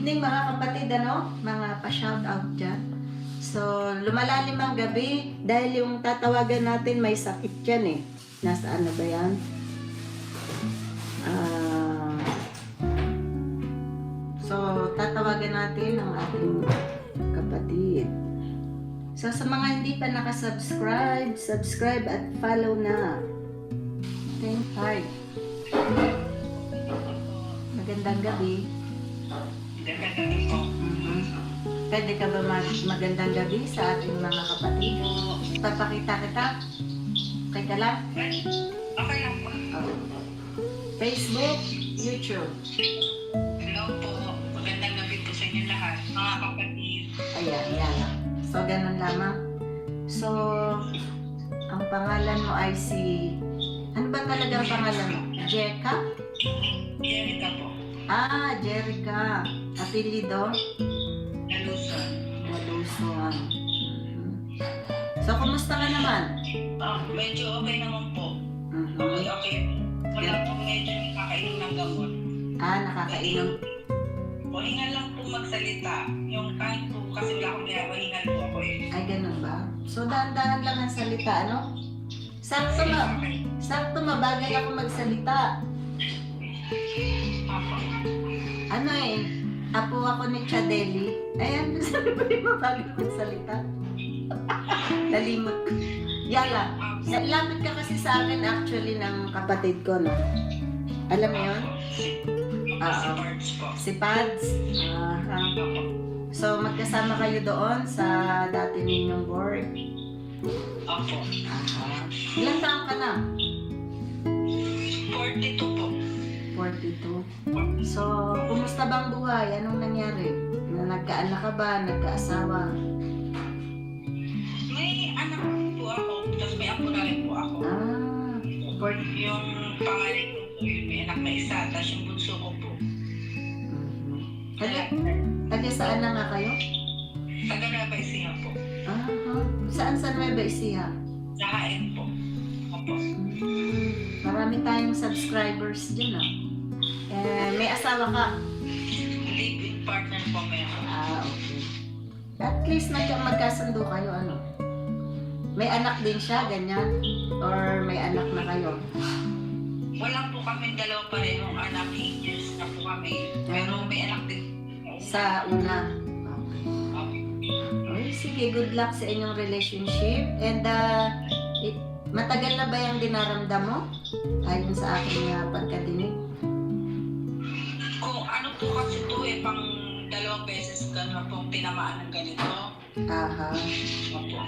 evening mga kapatid, mga pa-shoutout dyan. So, lumalalim ang gabi dahil yung tatawagan natin may sakit yan eh. Nasa ano ba yan? So, tatawagan natin ang ating kapatid. So, sa mga hindi pa nakasubscribe, subscribe at follow na. Thank you. Magandang gabi. Pwede ka ba magandang gabi sa ating mga kapatid? Papakita kita? Okay ka lang? Okay lang po. Facebook, YouTube. Hello po. Magandang gabi po sa inyo lahat. Mga kapatid. Ayan, yan. So, ganun lamang. So, ang pangalan mo ay si... Ano ba talaga ang pangalan mo? Jeka? Jerica po. Jerica. Apelido? Naluson. Naluson. So, kumusta ka naman? Medyo okay naman po. Okay. Wala po medyo nakakainom ng gamot. Nakakainom. O, hingal lang po magsalita. Yung kahit po kasi wala akong ginagawa, hingal po ako eh. Ay, ganun ba? So, dahan-dahan lang ang salita, ano? Sakto mabagal ako magsalita. Apo. Ano apo ako ni Chadeli. Ayan, sabi ba yung mabagal magsalita? Nalimot ko. Yala, lapit ka kasi sa akin actually ng kapatid ko, no? Alam mo yun? Si Pards po. Si Pads. So, magkasama kayo doon sa dati ninyong board. Apo. Ilang taon ka na? 42 po. 42. So, kumusta bang buhay? Anong nangyari? Nagkaanak ka ba? Nagkaasawa? May anak po ako, tapos may apo na rin po ako. Yung pangalan ko po, yun, may anak na isa, tapos yung bunso ko po. Taga saan na nga kayo? Taga Nueva Ecija po. Saan sa Nueva Ecija? Sa HM po. Opo. Marami tayong subscribers dyan, may asawa ka? Live-in partner po meron. Okay. At least magkasundo kayo, ano? May anak din siya, ganyan? Or may anak na kayo? Wala po kami dalawa parehong anak, 8 years na po kami. Pero may anak din. Sa una? Okay. Okay, sige, good luck sa inyong relationship. And matagal na ba yung dinaramdam mo? Ayon sa aking pagkadinig. Kung ano po kasi ito pang 2 beses ka na pong tinamaan ng ganito. Opo.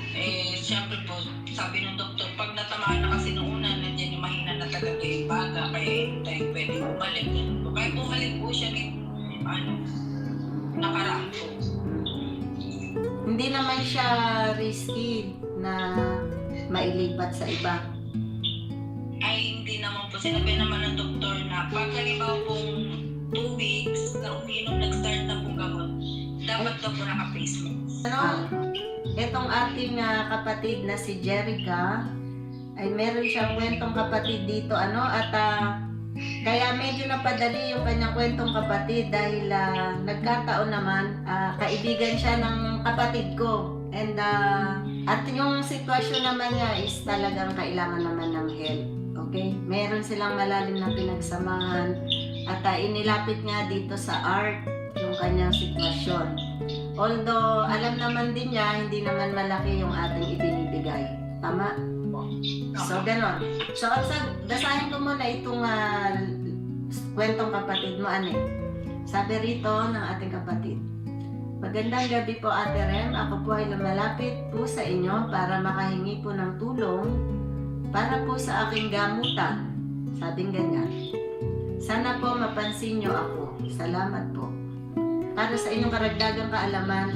Siyempre po, sabi ng doktor, pag natamaan na kasi noong una, nandiyan yung mahina na talaga yung baga, kaya hindi tayo pwedeng bumalik. Kaya bumalik po siya nakaraan po. Hindi naman siya risky na mailipat sa iba. Ay, hindi naman po. Sinabi naman ng doktor na pag halimbawa pong 2 weeks na uminom, nag-start na pong gamot, dapat daw po naka-face mask. Itong ating kapatid na si Jerica, ay meron siyang kwentong kapatid dito, at kaya medyo napadali yung kanyang kwentong kapatid dahil nagkataon naman, kaibigan siya ng kapatid ko. And at yung sitwasyon naman niya is talagang kailangan naman ng help. Okay? Meron silang malalim na pinagsamahan at inilapit nga dito sa art yung kanyang sitwasyon. Although, alam naman din niya, hindi naman malaki yung ating ibinibigay. Tama? So, ganon. So, basahin ko muna itong kwentong kapatid mo, Sabi rito ng ating kapatid. Magandang gabi po, Ate Rem. Ako po ay lumalapit po sa inyo para makahingi po ng tulong para po sa aking gamutan. Sabing ganyan. Sana po mapansin niyo ako. Salamat po. Para sa inyong karagdagang kaalaman,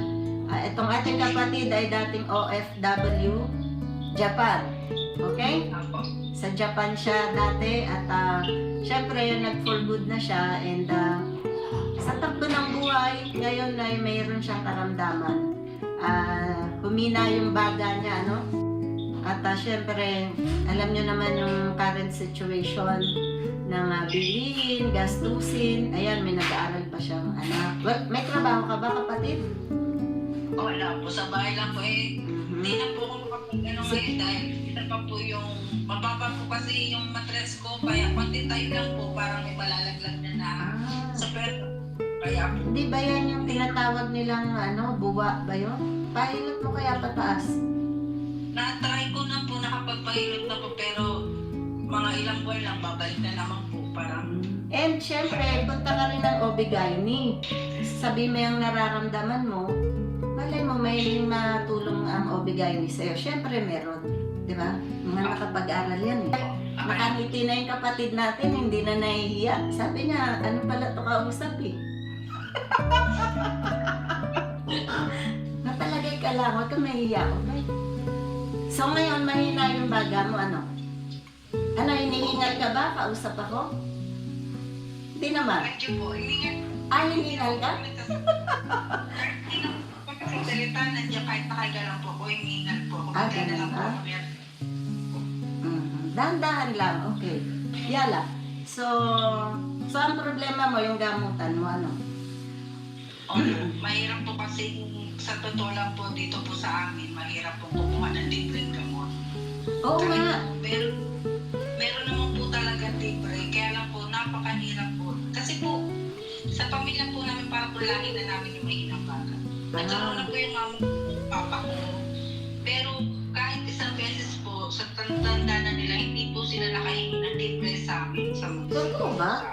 itong ating kapatid ay dating OFW, Japan. Okay? Sa Japan siya dati at syempre nag-for good na siya and sa takbo ng buhay, ngayon ay mayroon siyang karamdaman. Humina yung baga niya, At syempre, alam nyo naman yung current situation ng bilihin, gastusin. Ayan, may nag-aaral pa siyang anak. May trabaho ka ba, kapatid? Wala po, sa bahay lang po Hindi na po ako makapag-ano ngayon dahil ito pa po yung mababa po kasi yung matres ko. Kaya konti tayo lang po, parang may malalaglag na sa pera. Kaya po. Hindi ba yan yung tinatawag nilang buwa ba yun? Pahilot mo kaya pataas? Na-try ko na po, nakapagpahilot na po, pero mga ilang buwan lang, babalik na naman po. Parang And syempre, punta ka rin ng OB-GYN. Sabi mo yung nararamdaman mo, malay mo may matulong ang OB-GYN sa'yo. Syempre meron, di ba? Mga nakapag-aral yan eh. Nakangiti na yung kapatid natin, hindi na nahihiya. Sabi niya, ano pala ito kausap eh. Napalagay ka lang, huwag kang mahihiya. Okay? So ngayon, mahina yung baga mo, ano? Ano, hinihingal ka ba? Kausap ako? Hindi naman. medyo po, hiningal. Hinihingal ka? Hindi na po kasi salita, nandiyan kahit nakahiga lang po ako, hiningal po ako. Ah, Kaya na lang po ganun, ako. Dahan-dahan lang, okay. Yala. So ang problema mo, yung gamutan mo, ano? Mahirap po kasi sa totoo lang po dito po sa amin, mahirap po kumuha ng libreng gamot. Oo Kahit nga. po, meron naman po talaga libre, kaya lang po napakahirap po. Kasi po, sa pamilya po namin parang po lagi na namin yung mahinang bata. Nagkaroon na po yung mama ko, papa ko. Pero kahit isang beses po, sa tanda na nila, hindi po sila nakahingi ng libre sa amin. Totoo ba?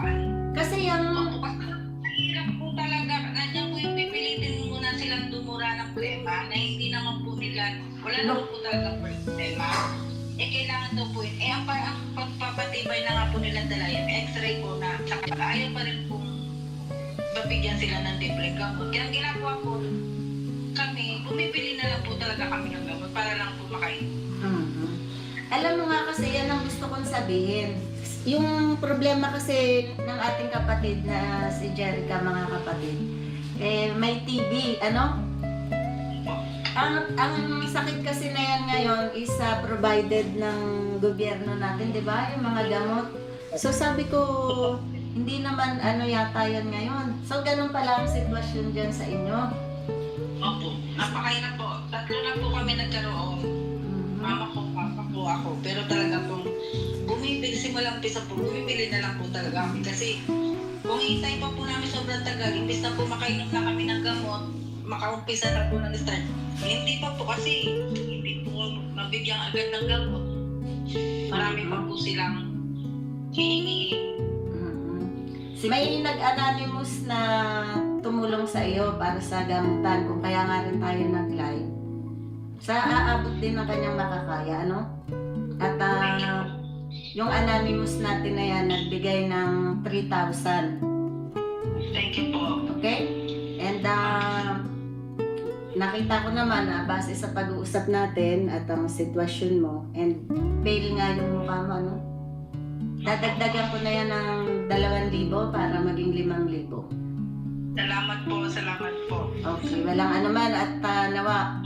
Kasi yung... Hirap po talaga. Nandiyan po yung pipilitin muna silang dumura ng problema na hindi naman po nila, wala naman po talaga problema. Kailangan daw po yun. Ang pagpapatibay na nga po nila dala yung x-ray po na saka ayaw pa rin pong mabigyan sila ng libre gamot. Kaya ang ginagawa po, kami, bumibili na lang po talaga kami ng gamot para lang po makain. Alam mo nga kasi yan ang gusto kong sabihin. Yung problema kasi ng ating kapatid na si Jerica, mga kapatid, may TB, ano? Ang sakit kasi na yan ngayon is provided ng gobyerno natin, di ba? Yung mga gamot. So sabi ko, hindi naman yata yan ngayon. So ganun pala ang sitwasyon dyan sa inyo. Opo, napakahirap po. 3 na po kami nagkaroon. Mama ko, papa ko, ako. Pero talaga pong bumibili, simulang pisa po, bumibili na lang po talaga kami. Kasi kung hintay pa po namin sobrang tagal, imbis na po makainom na kami ng gamot, makaumpisa na po ng start. Hindi pa po kasi hindi po mabigyan agad ng gamot. Marami pa po silang hihingi. May nag-anonymous na tumulong sa iyo para sa gamutan, kung kaya nga rin tayo nag-live. Sa aabot din ng kanyang makakaya, ano? At yung anonymous natin na yan, nagbigay ng 3,000. Thank you po. Okay? And nakita ko naman na base sa pag-uusap natin at ang sitwasyon mo, and pale nga yung mukha mo, ano? Dadagdagan ko na yan ng 2,000 para maging 5,000. Salamat po, salamat po. Okay, walang anuman at nawa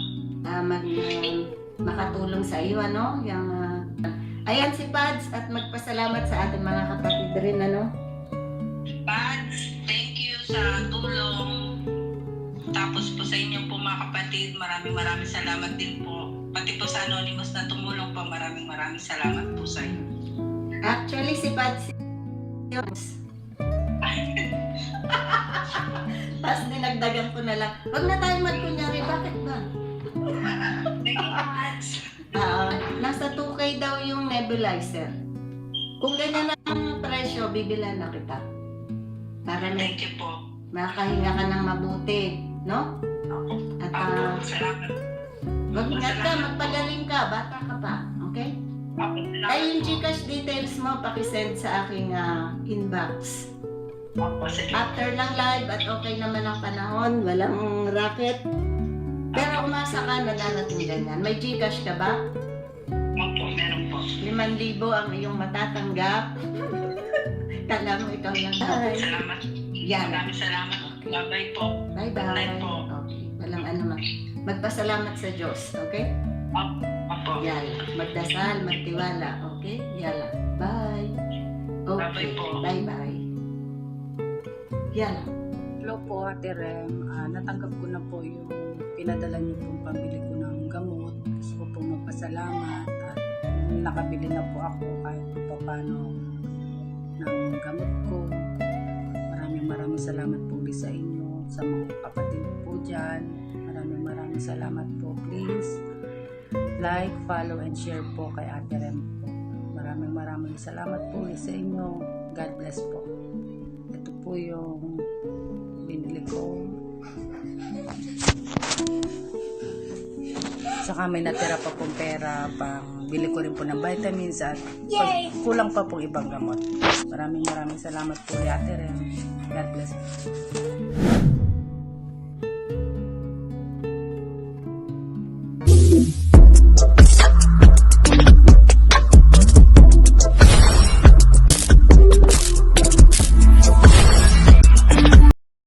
makatulong sa iyo, ano? Yung, ayan si Pads at magpasalamat sa ating mga kapatid rin, ano? Pads, thank you sa tulong. Tapos po sa inyo po mga kapatid, maraming salamat din po. Pati po sa anonymous na tumulong po, maraming salamat po sa inyo. Actually, si Pads tapos dinagdagan ko na lang. Wag na tayo magkunyari, bakit ba? Thank you, Pads. Nasa 2K daw yung nebulizer. Kung ganyan ang presyo, bibilan na kita. Para Thank you po. makahinga ka ng mabuti, no? At Salamat. mag-ingat ka, magpagaling ka, bata ka pa, okay? Ay, yung Gcash details mo, pakisend sa aking inbox. After ng live at okay naman ang panahon, walang racket. Pero umasa ka na darating ganyan. May Gcash ka ba? Opo, meron po. 5,000 ang iyong matatanggap. Kala mo ikaw lang. Salamat. Yan. Maraming salamat. Bye-bye po. Bye-bye. Bye po. Okay. Walang anuman. Magpasalamat sa Diyos. Okay? Opo. Yala. Magdasal, magtiwala. Okay? Yala. Bye. Okay. Bye-bye po. Bye-bye. Yan. Hello po, Ate Rem. Natanggap ko na po yung pinadala niyo pong pambili ko ng gamot. Gusto ko pong magpasalamat at nakabili na po ako kahit pa paano ng gamot ko. Maraming salamat po sa inyo, sa mga kapatid po dyan. Maraming salamat po. Please, like, follow, and share po kay Ate Rem po. Maraming salamat po sa inyo. God bless po. Ito po yung binili ko. Saka may natira pa pong pera pang bili ko rin po ng vitamins at kulang pa pong ibang gamot. Maraming salamat po, Ate Rem. God bless.